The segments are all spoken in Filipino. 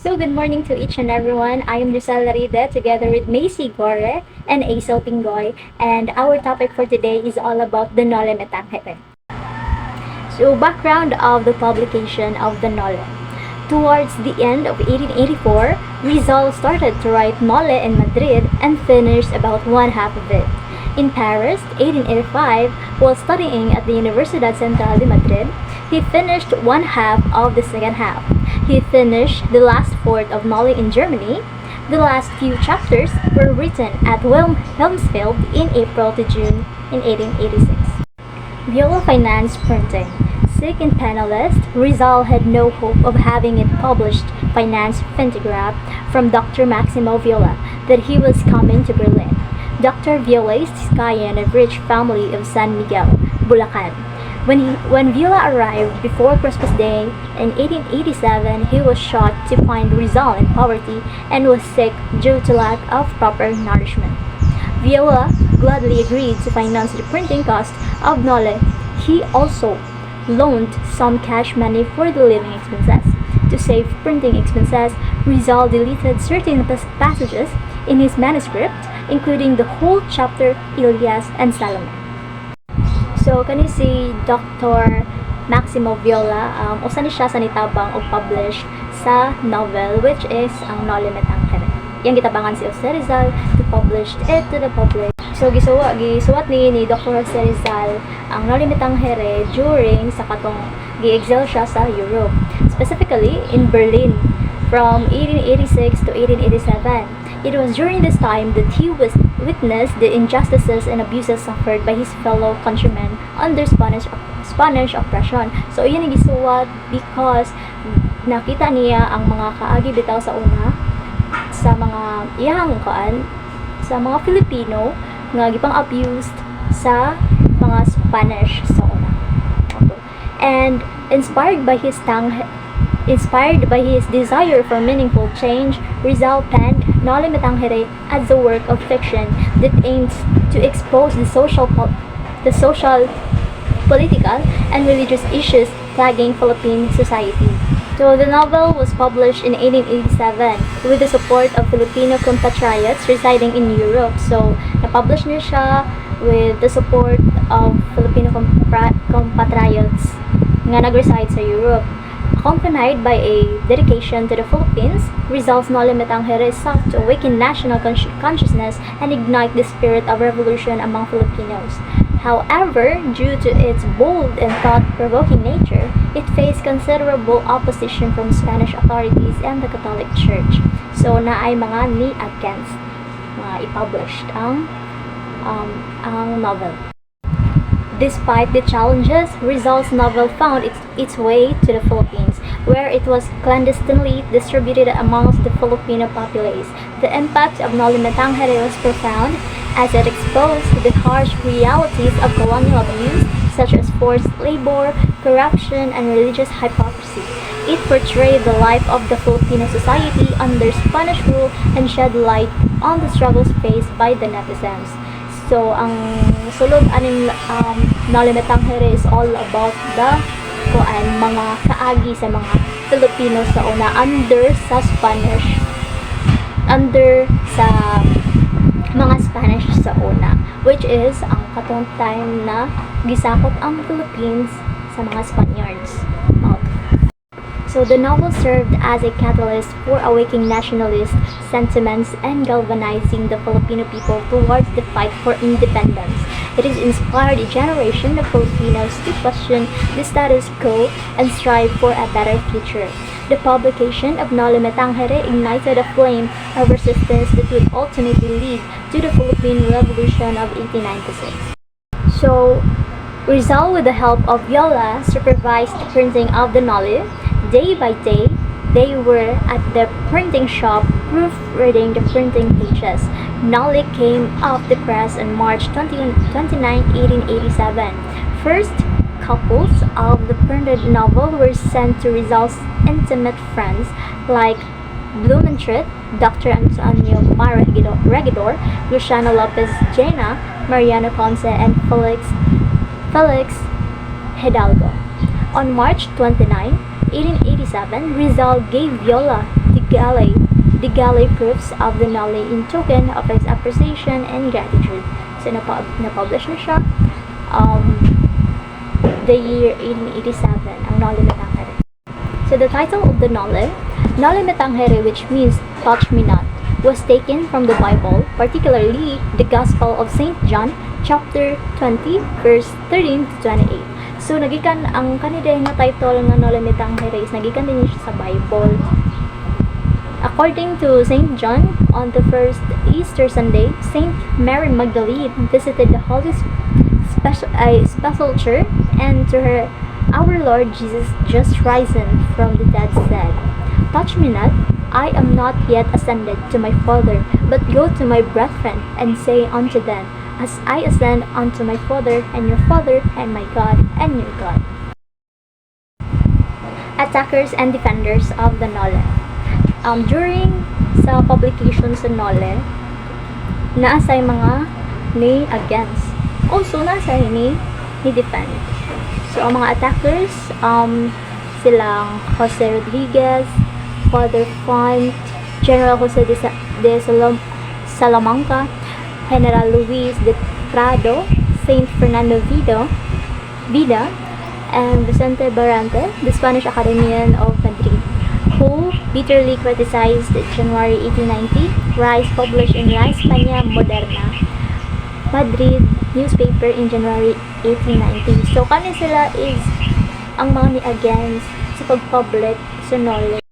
So good morning to each and everyone. I am Rizal Laride together with Macy Gore and Aisel Pingoy, and our topic for today is all about the Noli Me Tangere. So background of the publication of the Noli. Towards the end of 1884, Rizal started to write Noli in Madrid and finished about one half of it. In Paris, 1885, while studying at the Universidad Central de Madrid, he finished one half of the second half. He finished the last fourth of Noli in Germany. The last few chapters were written at Wilhelmsfeld in April to June in 1886. Viola financed printing. Sick and penniless, Rizal had no hope of having it published, financed photograph from Dr. Maximo Viola that he was coming to Berlin. Dr. Viola is Tiscayan of rich family of San Miguel, Bulacan. When Viola arrived before Christmas Day in 1887, he was shocked to find Rizal in poverty and was sick due to lack of proper nourishment. Viola gladly agreed to finance the printing cost of Noli. He also loaned some cash money for the living expenses. To save printing expenses, Rizal deleted certain passages in his manuscript, including the whole chapter Ilias and Salome. So, kani si Dr. Maximo Viola, usa ni siya sa nitabang og publish sa novel which is ang Noli Me Tangere. Yang gitabangan si Jose Rizal to publish it to the public. So gisuwat ni Dr. Jose Rizal ang Noli Me Tangere during sa katong gi-exile siya sa Europe, specifically in Berlin from 1886 to 1887. It was during this time that he witnessed the injustices and abuses suffered by his fellow countrymen under Spanish oppression. So, yun ang gisuwat because nakita niya ang mga kaagi bitaw sa una sa mga iyang sa mga Filipino nga gipang abused sa mga Spanish sa una. And inspired by his desire for meaningful change, Rizal penned Noli Me Tangere as a work of fiction that aims to expose the social, political, and religious issues plaguing Philippine society. So the novel was published in 1887 with the support of Filipino compatriots residing in Europe. So na-publish niya siya with the support of Filipino compatriots nga nag-reside sa Europe. Accompanied by a dedication to the Philippines, Rizal's Noli Me Tangere sought to awaken national consciousness and ignite the spirit of revolution among Filipinos. However, due to its bold and thought-provoking nature, it faced considerable opposition from Spanish authorities and the Catholic Church. So, naay mga ni against mga i-published ang novel. Despite the challenges, Rizal's novel found its way to the Philippines, where it was clandestinely distributed amongst the Filipino populace. The impact of Noli Me Tangere was profound, as it exposed the harsh realities of colonial abuse, such as forced labor, corruption, and religious hypocrisy. It portrayed the life of the Filipino society under Spanish rule and shed light on the struggles faced by the netizens. So, ang sulod aning Noli Me Tangere is all about the mga kaagi sa mga Filipino sa una under sa mga Spanish sa una, which is ang katong time na gisakop ang Philippines sa mga Spaniards. So the novel served as a catalyst for awakening nationalist sentiments and galvanizing the Filipino people towards the fight for independence. It has inspired a generation of Filipinos to question the status quo and strive for a better future. The publication of Noli Me Tangere ignited a flame of resistance that would ultimately lead to the Philippine Revolution of 1896. So, Rizal, with the help of Viola, supervised the printing of the Noli. Day by day, they were at the printing shop proofreading the printing pages. Noli came off the press on March 29, 1887. First couples of the printed novel were sent to Rizal's intimate friends like Blumentritt, Dr. Antonio Regidor, Luciano Lopez Jena, Mariano Ponce, and Felix Hidalgo. On March 29, 1887, Rizal gave Viola the the galley proofs of the Noli in token of his appreciation and gratitude. So, na-publish na siya the year 1887, ang Noli Me Tangere. So, the title of the Noli Me Tangere, which means touch me not, was taken from the Bible, particularly the Gospel of St. John, chapter 20, verse 13 to 28. So, nagikan ang kaniday nga title nga Noli Me Tangere is nagikan din siya sa Bible. According to St. John, on the first Easter Sunday, St. Mary Magdalene visited the Holy Sepulchre, and to her, our Lord Jesus, just risen from the dead, said, "Touch me not, I am not yet ascended to my Father, but go to my brethren, and say unto them, as I ascend unto my Father and your Father, and my God and your God." Attackers and defenders of the Noli. During sa publication sa Noli, naasay mga ni against. Also, naasay ni defend. So, ang mga attackers, silang Jose Rodriguez, Father Font, General Jose de Salamanca, General Luis de Prado, Saint Fernando Vida, and Vicente Barrante, the Spanish Academician of Madrid, who bitterly criticized the January 1890 rise published in La España Moderna, Madrid newspaper in January 1890. So, kani sila is ang mga ni against sa pag-public sa Noli.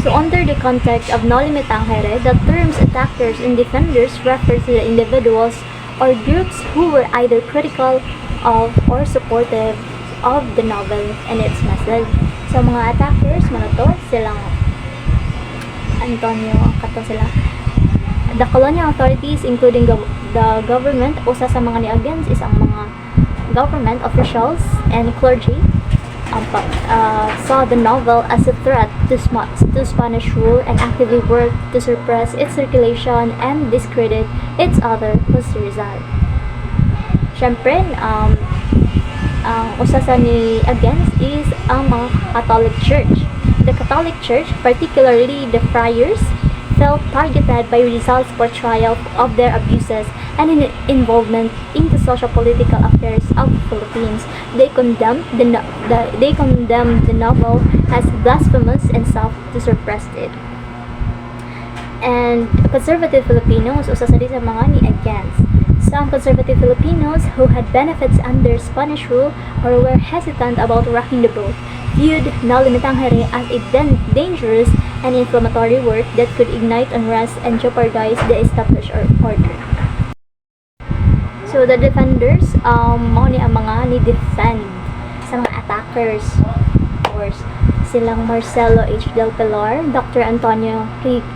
So, under the context of Noli Me Tangere, the terms attackers and defenders refer to the individuals or groups who were either critical of or supportive of the novel and its message. So, mga attackers, to, silang Antonio, kato sila. The colonial authorities, including the government, usa sa mga ni against is ang mga government officials and clergy, saw the novel as a threat to Spanish rule and actively worked to suppress its circulation and discredit its author, Jose Rizal. Siyempre, ang usa sa ni against is ang mga Catholic Church. The Catholic Church, particularly the friars, felt targeted by Rizal's portrayal of their abuses and involvement in the social-political affairs of the Philippines. They condemned the novel as blasphemous and sought to suppress it. And conservative Filipinos, usa sa mga ni against. Some conservative Filipinos who had benefits under Spanish rule or were hesitant about rocking the boat viewed Noli Me Tangere as a dangerous and inflammatory work that could ignite unrest and jeopardize the established order. So, the defenders, mga ni ang mga ni-defend sa mga attackers. Of course, silang Marcelo H. Del Pilar, Dr. Antonio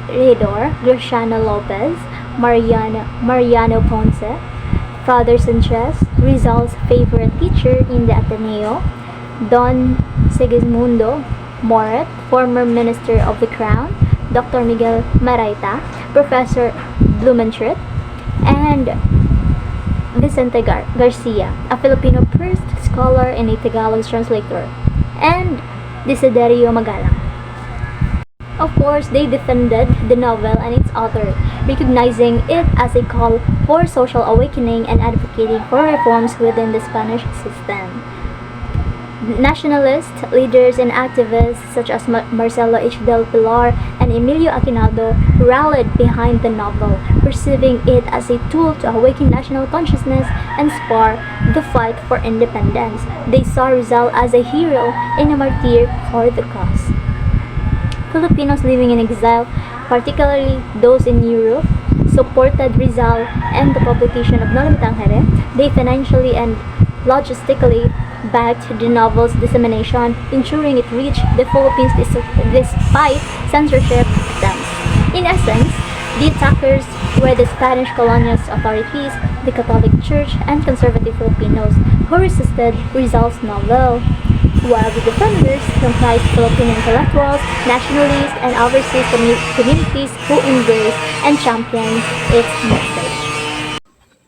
Redor, Graciano Lopez, Mariano Ponce, Father Sanchez, Rizal's favorite teacher in the Ateneo, Don Sigismundo Moret, former Minister of the Crown, Dr. Miguel Maraita, Professor Blumentritt, and Vicente Garcia, a Filipino priest, scholar, and a Tagalog translator, and Desiderio Magalang. Of course, they defended the novel and its author, recognizing it as a call for social awakening and advocating for reforms within the Spanish system. Nationalist leaders and activists such as Marcelo H. Del Pilar and Emilio Aguinaldo rallied behind the novel, perceiving it as a tool to awaken national consciousness and spur the fight for independence. They saw Rizal as a hero and a martyr for the cause. Filipinos living in exile, particularly those in Europe, supported Rizal and the publication of Noli Me Tangere. They financially and logistically backed the novel's dissemination, ensuring it reached the Philippines despite censorship attempts. In essence, the attackers were the Spanish colonial authorities, the Catholic Church, and conservative Filipinos who resisted Rizal's novel, while the defenders comprised Filipino intellectuals, nationalists, and overseas communities who embraced and championed its message.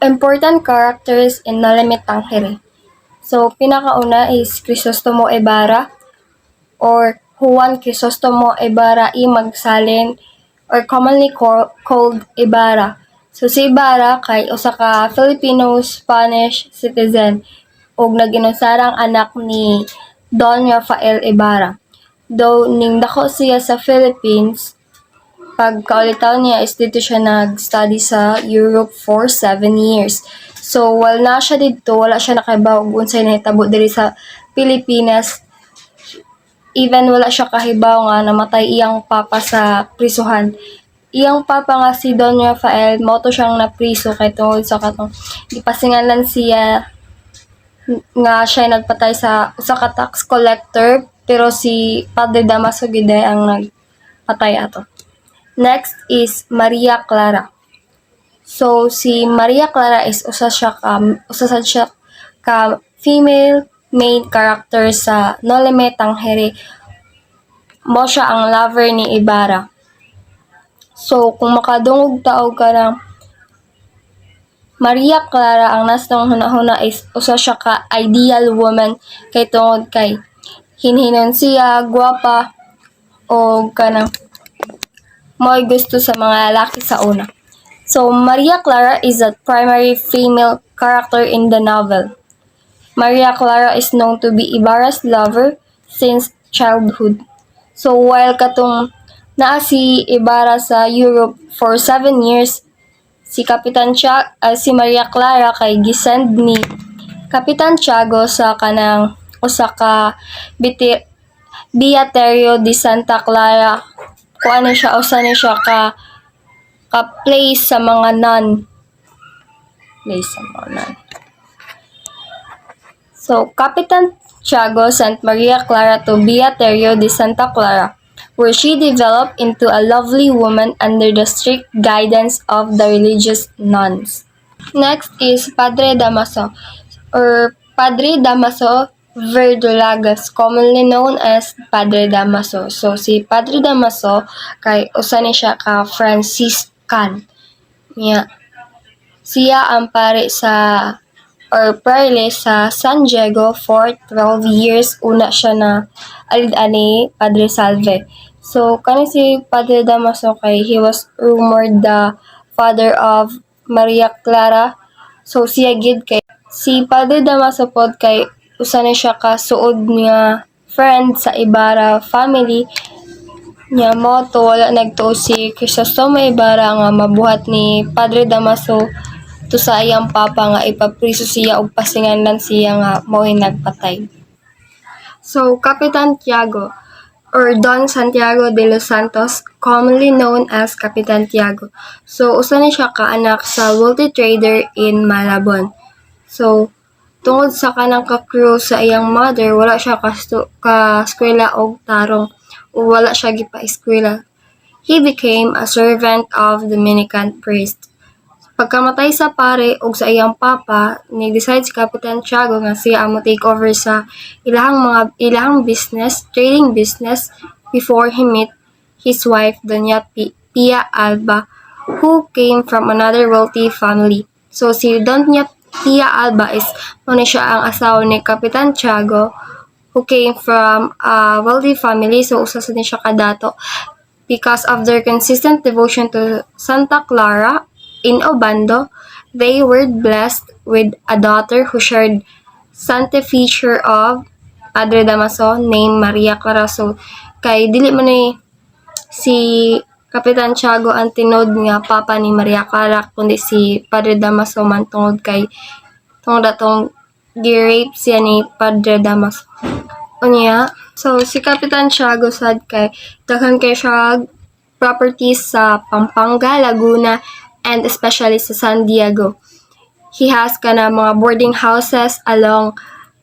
Important characters in Noli Me Tangere. So, pinakauna is Crisostomo Ibarra or Juan Crisostomo Ibarra y Magsalin or commonly called Ibarra. So si Ibarra kay usa ka Filipino-Spanish citizen ug naginusarang anak ni Don Rafael Ibarra. Though ning dako siya sa Philippines, pagkaulitaw niya is dito siya nag-study sa Europe for 7 years. So while na siya dito, wala siya nakahibaw ug unsay nahitabo diri sa Pilipinas. Even wala siya kahibaw nga namatay iyang papa sa prisuhan. Iyang papa nga si Don Rafael, mao to siyang napriso kay tungod sa katong gipasingalan siya nga siya nagpatay sa usa ka tax collector pero si Padre Damaso gid ang nagpatay ato. Next is Maria Clara. So si Maria Clara is usa sad siya ka female main character sa Noli Tangere. Mo siya ang lover ni Ibarra. So kung makadungog taog ka ng Maria Clara, ang nastong hunahuna is usa siya ka ideal woman kay tungod kay hinhinon siya, gwapa, o kanang mo'y gusto sa mga lalaki sa una. So, Maria Clara is a primary female character in the novel. Maria Clara is known to be Ibarra's lover since childhood. So, while katong naa si Ibarra sa Europe for 7 years, si si Maria Clara kay gisend ni Kapitan Tiago sa kanang usa ka Beaterio de Santa Clara. Kuan siya usa ni siya ka place sa mga nun. Place sa mga nun. So, Kapitan Tiago sent Maria Clara to Beaterio de Santa Clara, where she developed into a lovely woman under the strict guidance of the religious nuns. Next is Padre Damaso, or Padre Damaso Verdolagas, commonly known as Padre Damaso. So, si Padre Damaso, kay usa ni siya ka Franciscan. Siya ang pare sa or prele sa San Diego for 12 years. Una siya na alid-ani Padre Salve. So, kani si Padre Damaso kay he was rumored the father of Maria Clara. So, siya gid kay si Padre Damaso pod kay usa na siya ka suod nga friend sa Ibarra family. Nya mo to wala nagtuo si Crisostomo Ibarra nga mabuhat ni Padre Damaso to sa iyang papa nga ipapriso siya og pasinganlan siya nga mao'y nagpatay. So, Kapitan Tiago or Don Santiago de los Santos, commonly known as Kapitan Tiago. So, usa ni siya ka anak sa wealthy trader in Malabon. So, tungod sa kanang ka-crew sa iyang mother, wala siya ka-eskwela og tarong o wala siya gipa-eskwela. He became a servant of the Dominican priest. Pagkamatay sa pare ug sa iyang papa, nag-decide si Kapitan Tiago nga siya ang take over sa ilahang business, trading business, before he met his wife, Doña Pia Alba, who came from another wealthy family. So si Doña Pia Alba is muna siya ang asawa ni Kapitan Tiago, who came from a wealthy family. So usa sa siya kadato because of their consistent devotion to Santa Clara in Obando. They were blessed with a daughter who shared Santa feature of Padre Damaso named Maria Clara. So, kay dili man ni si Kapitan Tiago ang tinod nga papa ni Maria Clara, kundi si Padre Damaso man tungod atong gi-rape siya ni Padre Damaso. Unya, so si Kapitan Tiago sad kay daghan kay siya properties sa Pampanga, Laguna, and especially sa San Diego. He has mga boarding houses along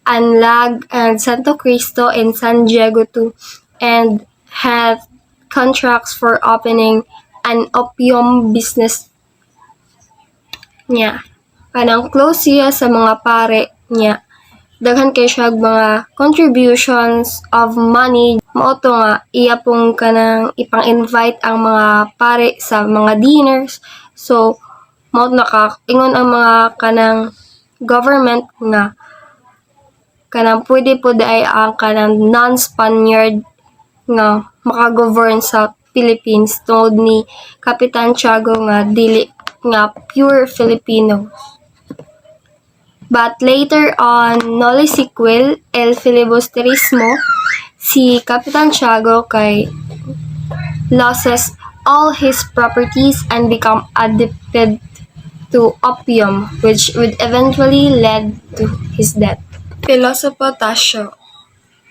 Anlag and Santo Cristo in San Diego too, and had contracts for opening an opium business niya. Kanang close siya sa mga pare niya. Daghan kay siya mga contributions of money. Mao to nga iya pong kanang ipang-invite ang mga pare sa mga dinners. So, mao ingon ang mga kanang government nga kanang pwede po ay ang kanang non-Spaniard nga makagovern sa Philippines tungod ni Kapitan Tiago nga dili nga pure Filipino. But later on, Noli sequel, El Filibusterismo, si Kapitan Tiago kay loses all his properties and become addicted to opium, which would eventually lead to his death. Pilosopo Tasio.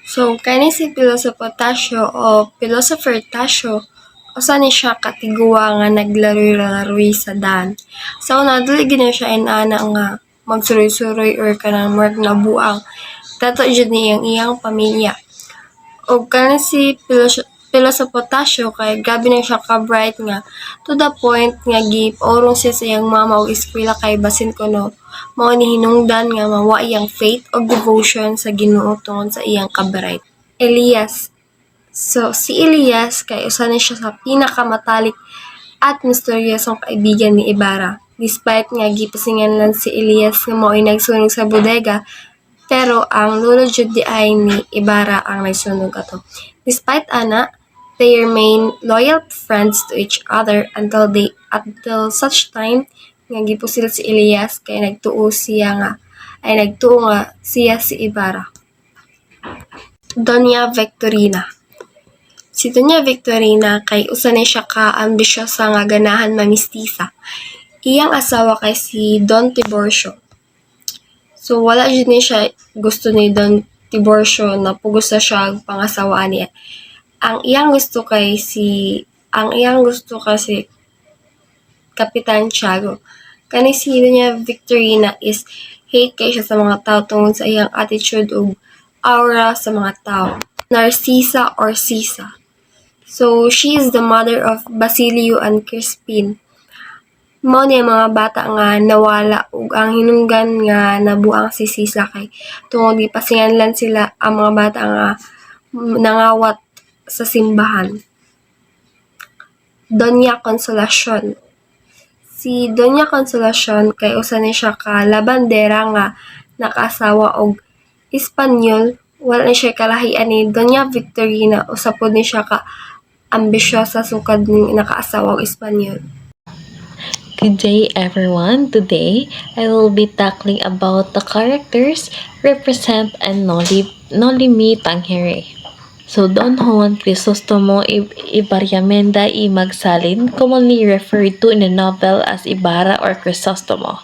So, kani si Pilosopo Tasio o Philosopher Tasio, usa ni siya katiguwa nga naglaroy-laroy sa daan. So, naduli gina siya inana nga magsuroy-suroy or kanang mark na buang. Dato jud ni iyang pamilya. O kani si Pilosopo Tasio kay gabi na siya ka-bright nga to the point nga gipaurong siya sa iyang mama og eskwela kay basin kuno mao ni hinungdan nga mawa iyang faith o devotion sa Ginoo tungod sa iyang ka-bright. Elias. So si Elias kay usa ni siya sa pinakamatalik at misteryosong kaibigan ni Ibarra. Despite nga gipasinganlan si Elias nga mao'y nagsunog sa bodega, pero ang lolo jud di ay ni Ibarra ang nagsunog ato. Despite ana, they remain loyal friends to each other until such time nga gipusil si Elias kay nagtuo nga siya si Ibarra. Doña Victorina. Si Doña Victorina kay usa ni siya ka ambisyosa nga ganahan mamistisa. Iyang asawa kay si Don Tiburcio. So wala jud ni siya gusto ni Don Tiburcio na pugos na siya ang pangasawaan niya. Ang iyang gusto kasi Kapitan Tiago. Kani si Doña Victorina is hate kay siya sa mga tao tungod sa iyang attitude ug aura sa mga tao. Narcisa or Sisa. So, she is the mother of Basilio and Crispin. Mao ni mga bata nga nawala ug ang hinungdan nga nabuang si Sisa kay tungod gipasinganlan sila ang mga bata nga nangawat sa simbahan. Doña Consolacion. Si Doña Consolacion kay usa ni siya ka labandera nga nakaasawa og Espanyol. Wala ni siya kalahian ni Doña Victorina, usa pod ni siya ka ambisyosa sukad ni nakaasawa og Espanyol. Good day everyone. Today, I will be tackling about the characters represent and Noli me Tangere. So, Don Juan Crisostomo Ibarriamenda y Magsalin, commonly referred to in the novel as Ibarra or Crisostomo,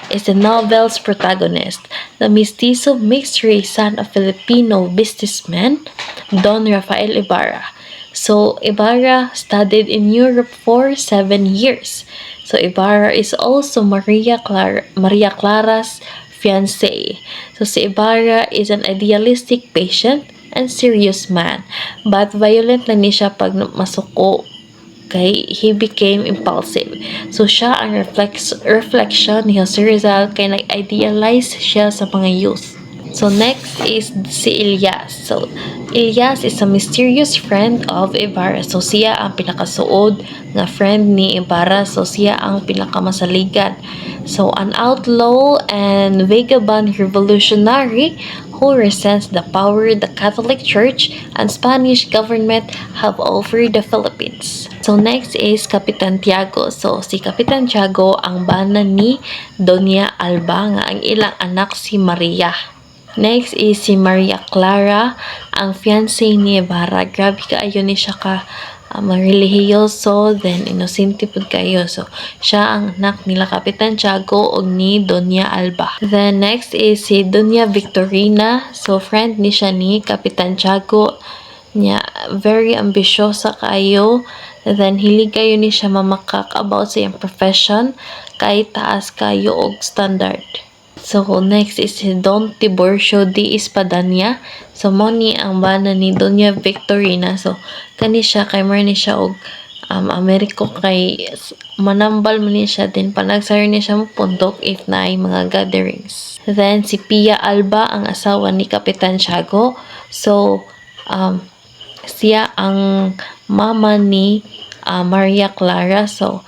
is the novel's protagonist. The mestizo mixed-race son of Filipino businessman Don Rafael Ibarra. So, Ibarra studied in Europe for 7 years. So, Ibarra is also Maria Clara's fiancé. So, si Ibarra is an idealistic, patient, and serious man. But violent lang ni siya pag masuko kay he became impulsive. So, siya ang reflection ni Jose Rizal kay nag-idealize siya sa mga youth. So, next is si Elias. So, Elias is a mysterious friend of Ibarra. So, siya ang pinakasuod nga friend ni Ibarra. So, siya ang pinakamasaligan. So, an outlaw and vagabond revolutionary who resents the power the Catholic Church and Spanish government have over the Philippines. So, next is Kapitan Tiago. So, si Kapitan Tiago ang bana ni Doña Alba nga ang ilang anak si Maria. Next is si Maria Clara, ang fiancé ni Ibarra. Grabe kaayo ni siya ka relihiyoso, then inosente pud kayo. So, siya ang anak nila Kapitan Tiago og ni Doña Alba. Then next is si Doña Victorina. So, friend ni siya ni Kapitan Tiago. Nya, very ambisyosa kayo. Then, hilig kayo ni siya mamakak about sa iyang profession kay taas kayo og standard. So, next is si Don Tiburcio de Espadanya. So, mo ni ang bana ni Doña Victorina. So, kani siya, kay mar ni siya og Ameriko kay manambal mo ni siya. Then, panagsari ni siya mapundok if na ay mga gatherings. Then, si Pia Alba, ang asawa ni Kapitan Tiago. So, siya ang mama ni Maria Clara. So,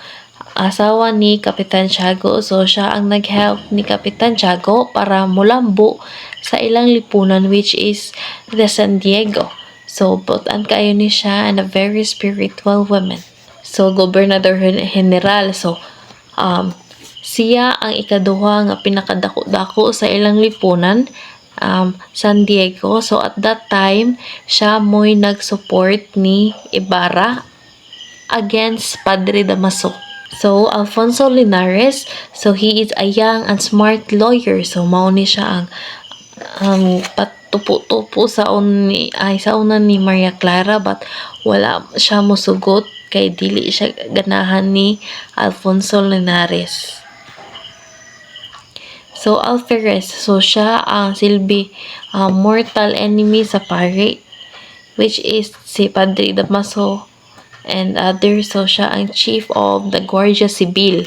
asawa ni Kapitan Tiago. So, siya ang nag-help ni Kapitan Tiago para mulambo sa ilang lipunan which is the San Diego. So, butan kayo ni siya and a very spiritual woman. So, Gobernador General. So, siya ang ikaduha nga pinakadako-dako sa ilang lipunan, San Diego. So, at that time, siya mo'y nag-support ni Ibarra against Padre Damaso. So, Alfonso Linares, so he is a young and smart lawyer. So, mao ni siya ang patupo-tupo sa unan ni Maria Clara, but wala siya mosugot kay dili siya ganahan ni Alfonso Linares. So, Alferez, so siya ang silbi mortal enemy sa pare, which is si Padre Damaso and others. So, siya ang chief of the Guardia Civil.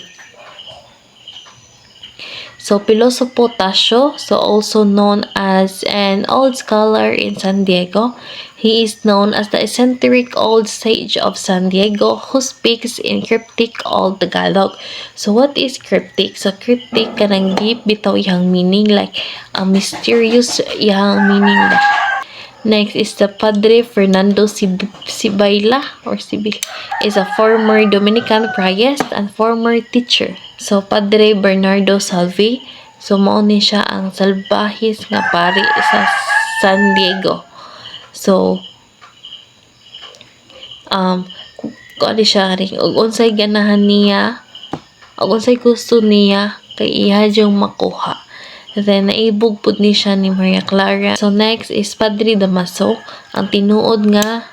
So, Pilosopo Tasio, so also known as an old scholar in San Diego. He is known as the eccentric old sage of San Diego who speaks in cryptic Old Tagalog. So, what is cryptic? So, cryptic kanang deep bitaw yang meaning, like a mysterious yang meaning. Next is the Padre Fernando Sibayla or Sibil is a former Dominican priest and former teacher. So Padre Bernardo Salvi, so mao ni siya ang salbahis nga pari sa San Diego. So kuan siya ring ug unsay ganahan niya, ug unsay gusto niya kay iya jung makuha. Then, naibog pud ni siya ni Maria Clara. So, next is Padre Damaso. Ang tinuod nga,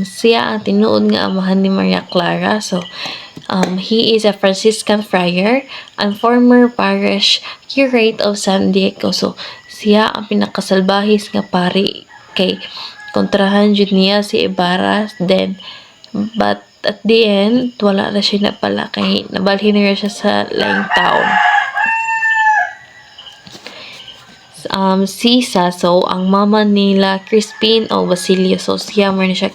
siya ang tinuod nga amahan ni Maria Clara. So, he is a Franciscan friar and former parish curate of San Diego. So, siya ang pinakasalbahis nga pari kay kontrahan jud niya si Ibarra. Then, but at the end, wala na siya na pala kay nabalhin na siya sa laing taon. Sisa, so ang mama nila Crispin o Basilio, so siya mo na siya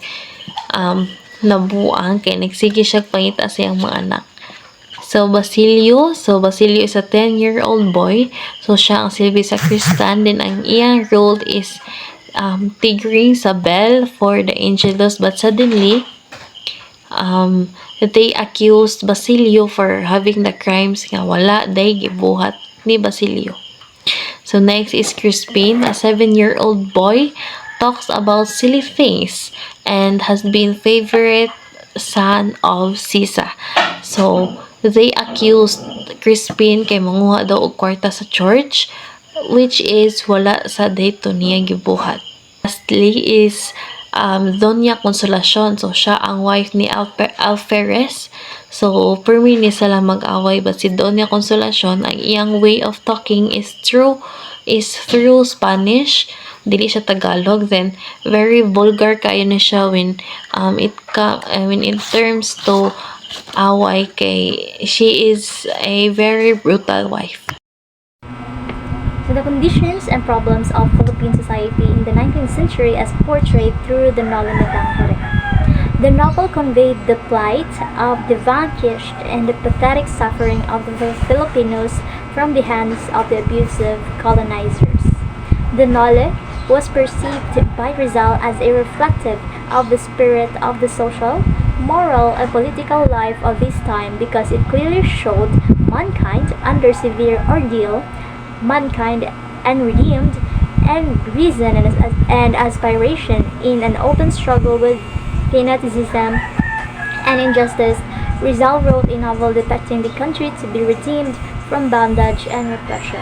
nabuang kay nagsige siya pangita sa iyang mga anak. So Basilio is a 10-year-old boy, so siya ang silbi sa Kristan. Then ang iyang role is tigring sa bell for the Angelus, but suddenly they accused Basilio for having the crimes nga wala day gibuhat ni Basilio. So next is Crispin, a 7-year-old boy, talks about silly things and has been favorite son of Sisa. So they accused Crispin kay manguha daw og kwarta sa church, which is wala sa dayto niya gibuhat. Lastly is Doña Consolacion. So siya ang wife ni Alferez. So, permi ni sila mag-away, but si Doña Consolacion, ang iyang way of talking is through Spanish, dili siya Tagalog. Then very vulgar kayo na siya when in terms to away, kay she is a very brutal wife. So the conditions and problems of Philippine society in the 19th century as portrayed through the Noli. The novel conveyed the plight of the vanquished and the pathetic suffering of the Filipinos from the hands of the abusive colonizers. The Noli was perceived by Rizal as a reflective of the spirit of the social, moral, and political life of this time because it clearly showed mankind under severe ordeal, mankind unredeemed, and reason and aspiration in an open struggle with fanaticism and injustice. Rizal wrote a novel depicting the country to be redeemed from bondage and repression.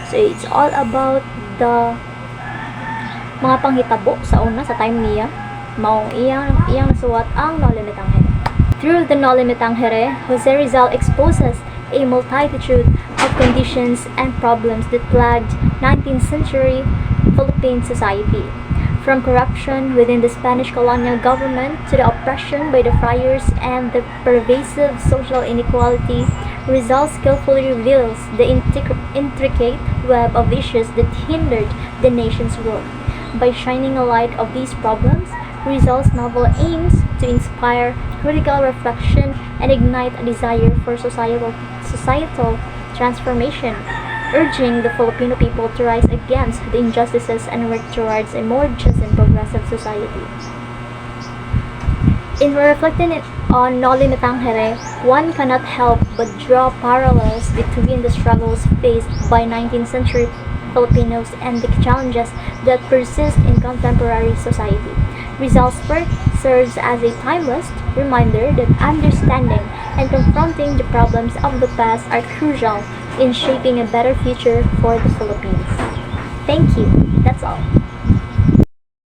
So it's all about the mga panghitabo sa una sa time niya. Mao iyang nasuwat ang Noli me Tangere. Through the Noli me Tangere, Jose Rizal exposes a multitude of conditions and problems that plagued 19th century Philippine society. From corruption within the Spanish colonial government to the oppression by the friars and the pervasive social inequality, Rizal skillfully reveals the intricate web of issues that hindered the nation's growth. By shining a light of these problems, Rizal's novel aims to inspire critical reflection and ignite a desire for societal transformation. urging the Filipino people to rise against the injustices and work towards a more just and progressive society. In reflecting on Noli Me Tangere, one cannot help but draw parallels between the struggles faced by 19th century Filipinos and the challenges that persist in contemporary society. Rizal's work serves as a timeless reminder that understanding and confronting the problems of the past are crucial in shaping a better future for the Philippines. Thank you. That's all.